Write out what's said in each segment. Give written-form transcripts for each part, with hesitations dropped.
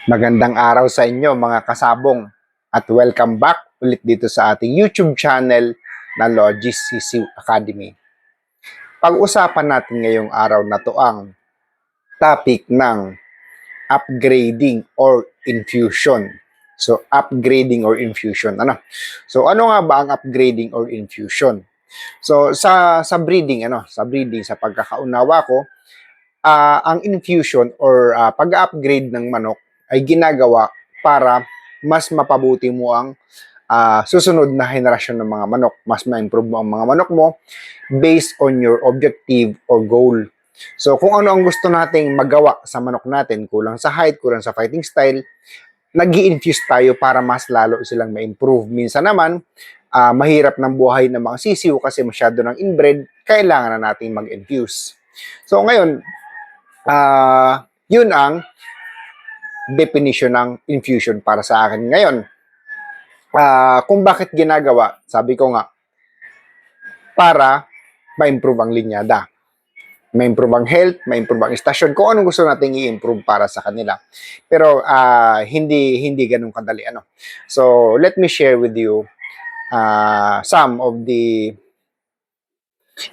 Magandang araw sa inyo mga kasabong at welcome back ulit dito sa ating YouTube channel na Logis Sisiw Academy. Pag-usapan natin ngayong araw na to ang topic ng upgrading or infusion. So, upgrading or infusion. So, ano nga ba ang upgrading or infusion? So, sa breeding, sa pagkakaunawa ko, ang infusion or pag-upgrade ng manok ay ginagawa para mas mapabuti mo ang susunod na henerasyon ng mga manok. Mas ma-improve mo ang mga manok mo based on your objective or goal. So, kung ano ang gusto nating magawa sa manok natin, kulang sa height, kulang sa fighting style, nag-i-infuse tayo para mas lalo silang ma-improve. Minsan naman, mahirap ng buhay ng mga sisiw kasi masyado ng inbred, kailangan na nating mag-infuse. So, ngayon, yun ang definition ng infusion para sa akin. Ngayon, kung bakit ginagawa, sabi ko nga, para ma-improve ang linyada. Ma-improve ang health, ma-improve ang estasyon, kung anong gusto nating i-improve para sa kanila. Pero hindi ganun kadali. So, let me share with you some of the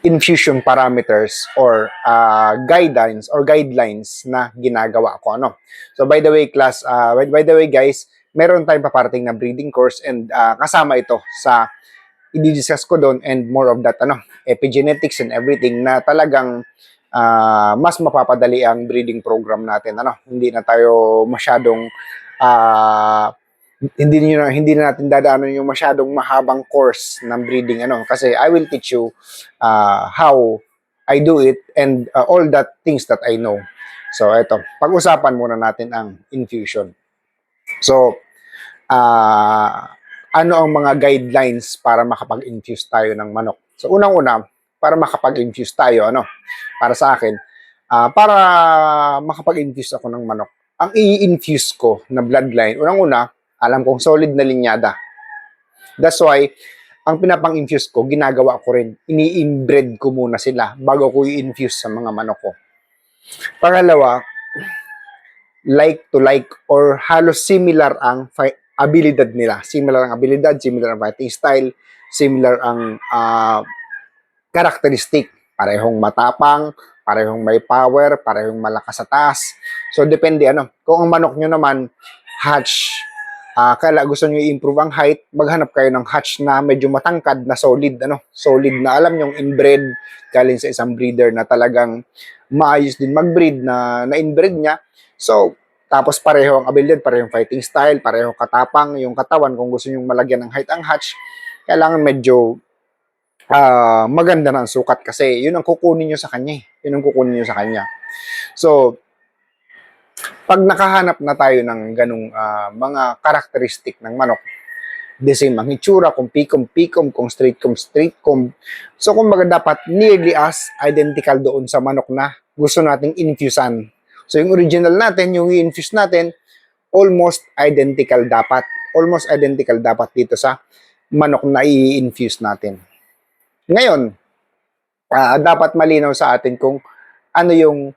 infusion parameters or guidelines na ginagawa ko. So by the way class, guys, meron tayong paparating na breeding course and kasama ito sa i-discuss ko doon and more of that epigenetics and everything na talagang mas mapapadali ang breeding program natin. Hindi na tayo masyadong hindi na natin dadaanan yung masyadong mahabang course ng breeding kasi I will teach you how I do it and all that things that I know. So eto, pag-usapan muna natin ang infusion. So ano ang mga guidelines para makapag-infuse tayo ng manok? So unang-una, para makapag-infuse tayo para sa akin, para makapag-infuse ako ng manok, ang i-infuse ko na bloodline, unang-una, alam kong solid na linyada. That's why, ang pinapang-infuse ko, ginagawa ko rin. Ini-inbred ko muna sila bago ko i-infuse sa mga manok ko. Pangalawa, like to like or halos similar ang abilidad nila. Similar ang abilidad, similar ang fighting style, similar ang karakteristik. Parehong matapang, parehong may power, parehong malakas sa taas. So, depende Kung ang manok nyo naman, hatch, kaya gusto nyo i-improve ang height, maghanap kayo ng hatch na medyo matangkad na solid, solid na alam nyo inbred, galing sa isang breeder na talagang maayos din mag-breed na inbred niya. So, tapos pareho ang abilidad, pareho ang fighting style, pareho katapang yung katawan. Kung gusto nyo malagyan ng height ang hatch, kailangan medyo maganda na ang sukat kasi yun ang kukunin nyo sa kanya. Yun ang kukunin nyo sa kanya. So, pag nakahanap na tayo ng ganung mga karakteristik ng manok, the same ang hitsura, kung pikom, kung straight com. So, kumbaga dapat nearly as identical doon sa manok na gusto nating infusean. So, yung original natin, yung i-infuse natin, almost identical dapat. Almost identical dapat dito sa manok na i-infuse natin. Ngayon, dapat malinaw sa atin kung ano yung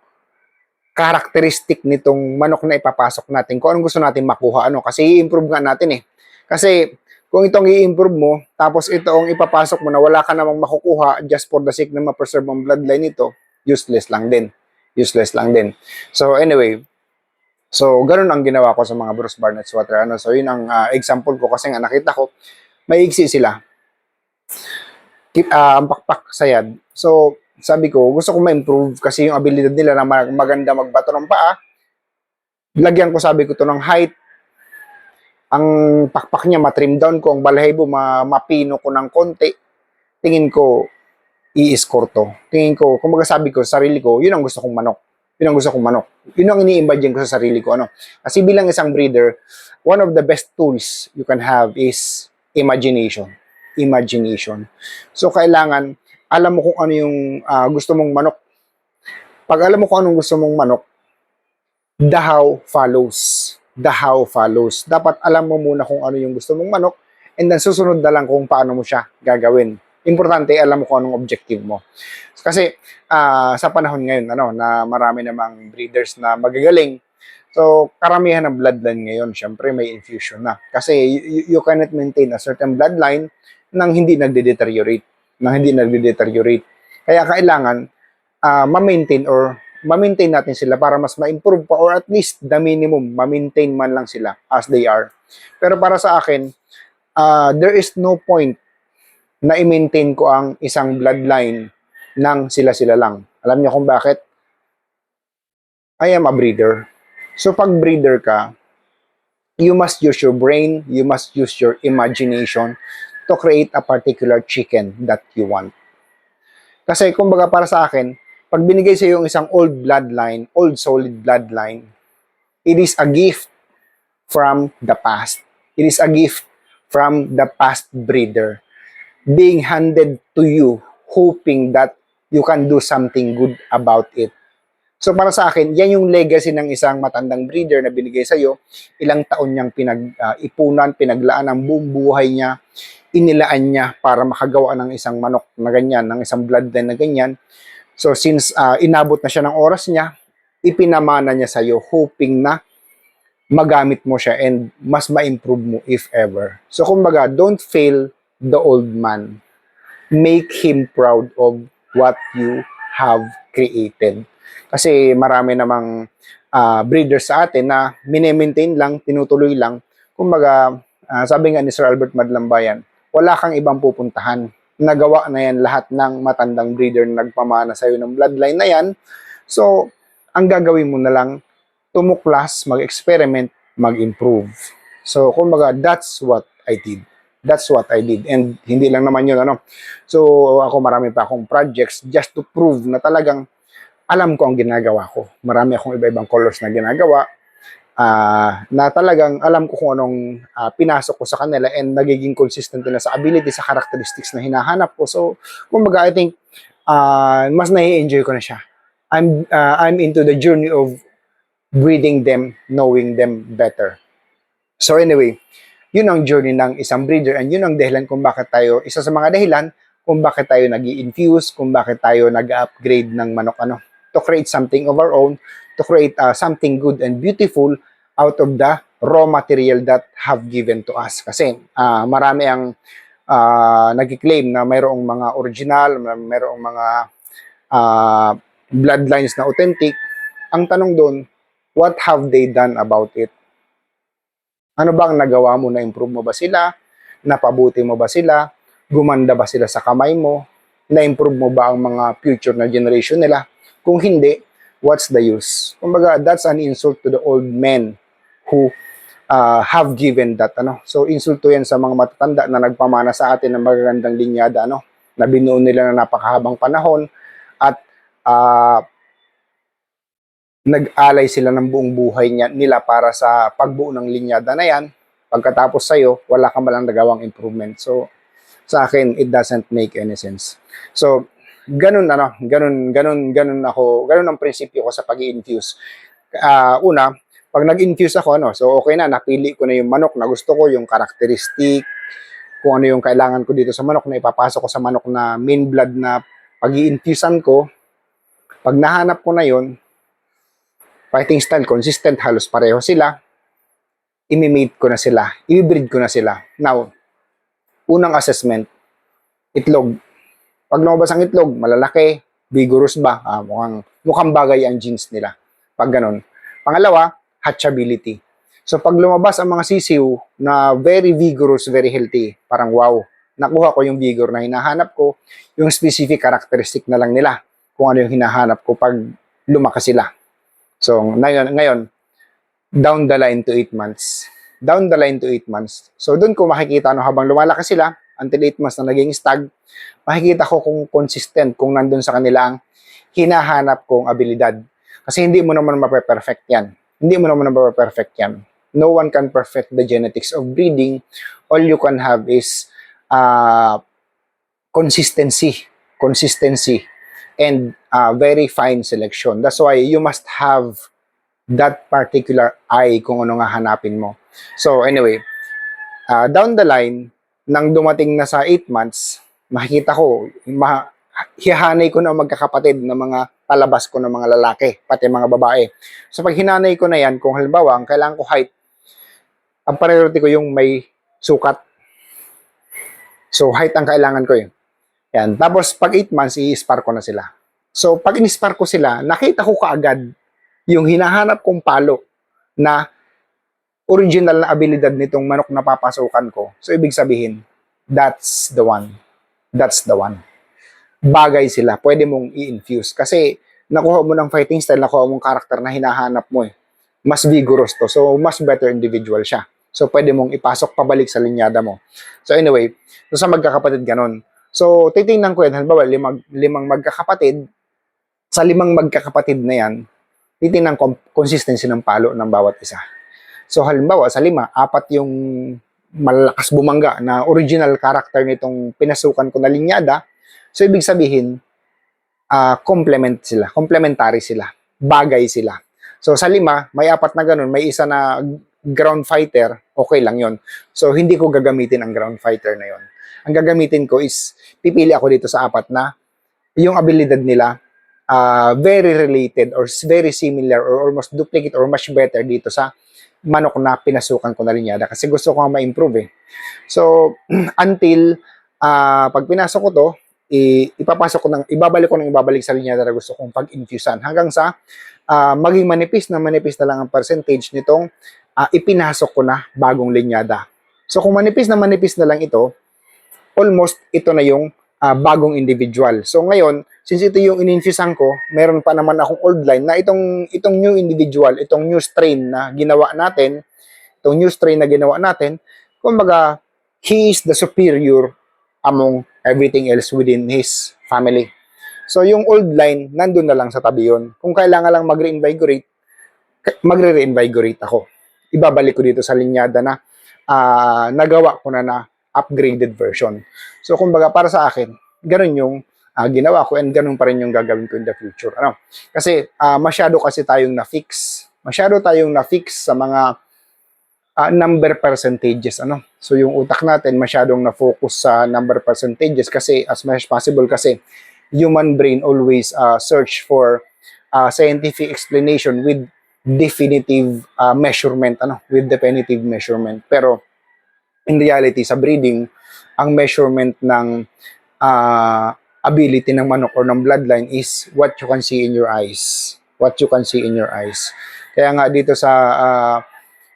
karakteristik nitong manok na ipapasok natin, kung anong gusto natin makuha, kasi i-improve nga natin Kasi kung itong i-improve mo, tapos itong ipapasok mo na wala ka namang makukuha just for the sake na ma-preserve ang bloodline nito, useless lang din. Useless lang din. So anyway, so ganun ang ginawa ko sa mga Bruce Barnett Swatter. So yun ang example ko kasi nga nakita ko, maigsi sila. Ang pakpak sayad. So, sabi ko, gusto ko ma-improve kasi yung abilidad nila na maganda magbato ng paa. Lagyan ko, sabi ko, to ng height. Ang pakpak niya, matrim down ko. Ang balahibo, mapino ko ng konti. Tingin ko, i-score to. Tingin ko, kumbaga sabi ko, sarili ko, yun ang gusto kong manok. Yun ang gusto kong manok. Yun ang ini-imagine ko sa sarili ko. Kasi bilang isang breeder, one of the best tools you can have is imagination. So, kailangan, alam mo kung ano yung gusto mong manok. Pag alam mo kung anong gusto mong manok, the how follows. The how follows. Dapat alam mo muna kung ano yung gusto mong manok and then susunod na lang kung paano mo siya gagawin. Importante, alam mo kung anong objective mo. Kasi sa panahon ngayon, na marami namang breeders na magagaling. So, karamihan ng bloodline ngayon, syempre may infusion na. Kasi you cannot maintain a certain bloodline nang hindi nagde-deteriorate. Kaya kailangan ma-maintain natin sila para mas ma-improve pa or at least the minimum, ma-maintain man lang sila as they are. Pero para sa akin, there is no point na i-maintain ko ang isang bloodline nang sila-sila lang. Alam niyo kung bakit? I am a breeder. So pag breeder ka, you must use your brain, you must use your imagination to create a particular chicken that you want. Kasi kumbaga para sa akin, pag binigay sa iyo yung isang old bloodline, old solid bloodline, it is a gift from the past. It is a gift from the past breeder being handed to you, hoping that you can do something good about it. So para sa akin, yan yung legacy ng isang matandang breeder na binigay sa iyo. Ilang taon niyang pinag-ipunan, pinaglaan ang buong buhay niya, inilaan niya para makagawa ng isang manok na ganyan, ng isang bloodline na ganyan. So since inabot na siya ng oras niya, ipinamana niya sa iyo, hoping na magamit mo siya and mas ma-improve mo if ever. So kumbaga, don't fail the old man. Make him proud of what you have created. Kasi marami namang breeders sa atin na mini-maintain lang, tinutuloy lang. Kumbaga, sabi nga ni Sir Albert Madlambayan, wala kang ibang pupuntahan. Nagawa na yan lahat ng matandang breeder na nagpamana sa'yo ng bloodline na yan. So, ang gagawin mo na lang, tumuklas, mag-experiment, mag-improve. So, kumbaga, that's what I did. That's what I did. And hindi lang naman yun, ano. So, ako marami pa akong projects just to prove na talagang alam ko ang ginagawa ko. Marami akong iba-ibang colors na ginagawa na talagang alam ko kung anong pinasok ko sa kanila and nagiging consistent na sa ability, sa characteristics na hinahanap ko. So, kumbaga, I think mas nai-enjoy ko na siya. I'm into the journey of breeding them, knowing them better. So anyway, yun ang journey ng isang breeder and yun ang dahilan kung bakit tayo, isa sa mga dahilan kung bakit tayo nag-i-infuse, kung bakit tayo nag-upgrade ng manok to create something of our own, to create something good and beautiful out of the raw material that have given to us. Kasi marami ang nag-claim na mayroong mga original, mayroong mga bloodlines na authentic. Ang tanong doon, what have they done about it? Ano bang nagawa mo? Na-improve mo ba sila? Napabuti mo ba sila? Gumanda ba sila sa kamay mo? Na-improve mo ba ang mga future na generation nila? Kung hindi, what's the use? Kumbaga, that's an insult to the old men who have given that. So, insulto yan sa mga matatanda na nagpamana sa atin ng magagandang linyada, na binuo nila na napakahabang panahon at nag-alay sila ng buong buhay nila para sa pagbuo ng linyada na yan. Pagkatapos sa'yo, wala kang malang nagawang improvement. So, sa akin, it doesn't make any sense. So, ganun ang prinsipyo ko sa pag-i-infuse. Una, pag nag-infuse ako, so okay na, napili ko na yung manok na gusto ko, yung characteristic, kung ano yung kailangan ko dito sa manok na ipapasok ko sa manok na main blood na pag-i-infusean ko. Pag nahanap ko na yun, fighting style, consistent, halos pareho sila, imimate ko na sila, i-breed ko na sila. Now, unang assessment, itlog. Pag lumabas ang itlog, malalaki, vigorous ba? Mukhang bagay ang genes nila. Pag ganun. Pangalawa, hatchability. So pag lumabas ang mga sisiw na very vigorous, very healthy, parang wow, nakuha ko yung vigor na hinahanap ko, yung specific characteristic na lang nila, kung ano yung hinahanap ko pag lumaki sila. So ngayon, down the line to 8 months. Down the line to 8 months. So doon ko makikita habang lumalaki sila, until 8 months na naging stag, makikita ko kung consistent, kung nandun sa kanila ang hinahanap kong abilidad. Kasi hindi mo naman mape-perfect yan. No one can perfect the genetics of breeding. All you can have is consistency, and very fine selection. That's why you must have that particular eye kung ano nga hanapin mo. So anyway, down the line, nang dumating na sa 8 months, makikita ko, hihanay ko na magkakapatid na mga palabas ko ng mga lalaki, pati mga babae. So pag hinanay ko na yan, kung halimbawa, ang kailangan ko height, ang priority ko yung may sukat. So height ang kailangan ko yun. Yan. Tapos pag 8 months, i-spar ko na sila. So pag in-spar ko sila, nakita ko kaagad yung hinahanap kong palo na original na abilidad nitong manok na papasukan ko. So ibig sabihin, that's the one. That's the one. Bagay sila, pwede mong i-infuse. Kasi nakuha mo ng fighting style, nakuha mong karakter na hinahanap mo eh. Mas vigorous to, so mas better individual siya. So pwede mong ipasok pabalik sa linyada mo. So anyway, so sa magkakapatid ganon. So titingnan ko yan, halimbawa limang magkakapatid, sa 5 magkakapatid na yan, titingnan ko consistency ng palo ng bawat isa. So halimbawa sa 5, 4 yung malakas bumangga na original character nitong pinasukan ko na linyada. So ibig sabihin, complementary sila, bagay sila. So sa 5, may 4 na ganun, may isa na ground fighter, okay lang yon. So hindi ko gagamitin ang ground fighter na yon. Ang gagamitin ko is, pipili ako dito sa 4 na yung abilidad nila very related or very similar or almost duplicate or much better dito sa manok na pinasukan ko na linyada kasi gusto ko ma-improve eh. So until pag pinasok ko to, ipapasok ko ibabalik sa linyada na gusto kong pag-infusean hanggang sa maging manipis na lang ang percentage nitong ipinasok ko na bagong linyada. So kung manipis na lang ito, almost ito na yung bagong individual. So ngayon, since ito yung in-infusean ko, meron pa naman akong old line na itong new individual, itong new strain na ginawa natin, kumbaga, he is the superior among everything else within his family. So yung old line, nandun na lang sa tabi yun. Kung kailangan lang magre-invigorate ako. Ibabalik ko dito sa linyada na nagawa ko na upgraded version. So kumbaga para sa akin, ganun yung ginawa ko and ganun pa rin yung gagawin ko in the future. Kasi masyado tayong na-fix sa mga number percentages. So yung utak natin masyadong na-focus sa number percentages kasi as much as possible kasi human brain always search for scientific explanation with definitive measurement. Pero in reality, sa breeding, ang measurement ng ability ng manok or ng bloodline is what you can see in your eyes. Kaya nga dito sa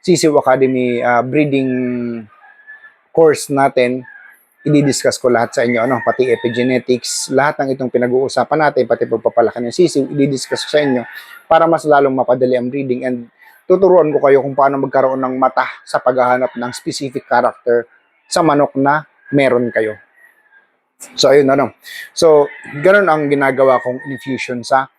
Sisiw Academy breeding course natin, i-discuss ko lahat sa inyo, pati epigenetics, lahat ng itong pinag-uusapan natin, pati pagpapalaki ng sisiw, i-discuss ko sa inyo para mas lalong mapadali ang breeding and tuturuan ko kayo kung paano magkaroon ng mata sa paghahanap ng specific character sa manok na meron kayo. So, ayun, So, ganun ang ginagawa kong infusion sa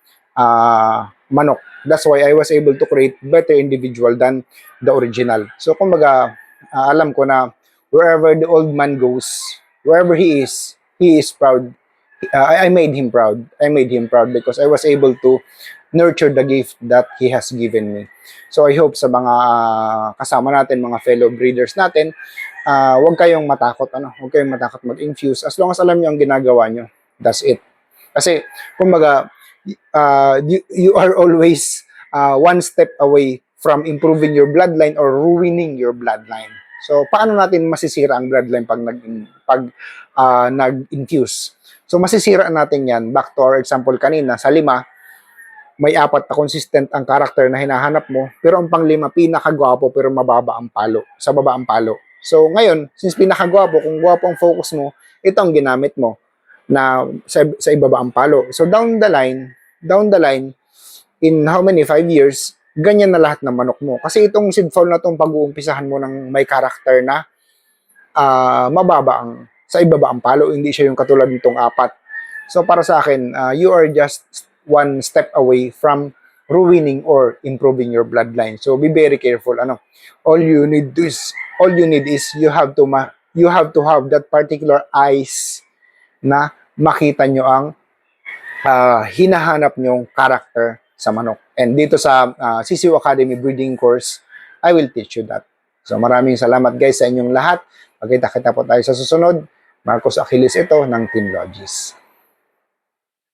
manok. That's why I was able to create better individual than the original. So, kumbaga, alam ko na wherever the old man goes, wherever he is proud. I made him proud. Because I was able to nurture the gift that he has given me. So I hope sa mga kasama natin, mga fellow breeders natin, huwag kayong matakot, huwag kayong matakot mag-infuse. As long as alam niyo ang ginagawa niyo, that's it. Kasi, kumbaga, you are always one step away from improving your bloodline or ruining your bloodline. So, paano natin masisira ang bloodline pag nag-infuse? So, masisira natin yan. Back to our example kanina, sa 5, may 4 na consistent ang character na hinahanap mo, pero ang pang-5, pinakagwapo pero mababa ang palo, sa baba ang palo. So, ngayon, since pinakagwapo, kung gwapo ang focus mo, ito ang ginamit mo na sa ibaba ang palo. So, down the line, in how many, 5 years, ganyan na lahat ng manok mo. Kasi itong seed fowl na itong pag-uumpisahan mo ng may character na mababa sa ibaba ang palo, hindi siya yung katulad nitong 4. So para sa akin, you are just one step away from ruining or improving your bloodline. So be very careful. All you need is you have to have that particular eyes na makita nyo ang hinahanap nyong character sa manok. And dito sa Sisiw Academy Breeding Course, I will teach you that. So maraming salamat guys sa inyong lahat. Magkita-kita po tayo sa susunod. Marcos Achilles ito ng Team Logis.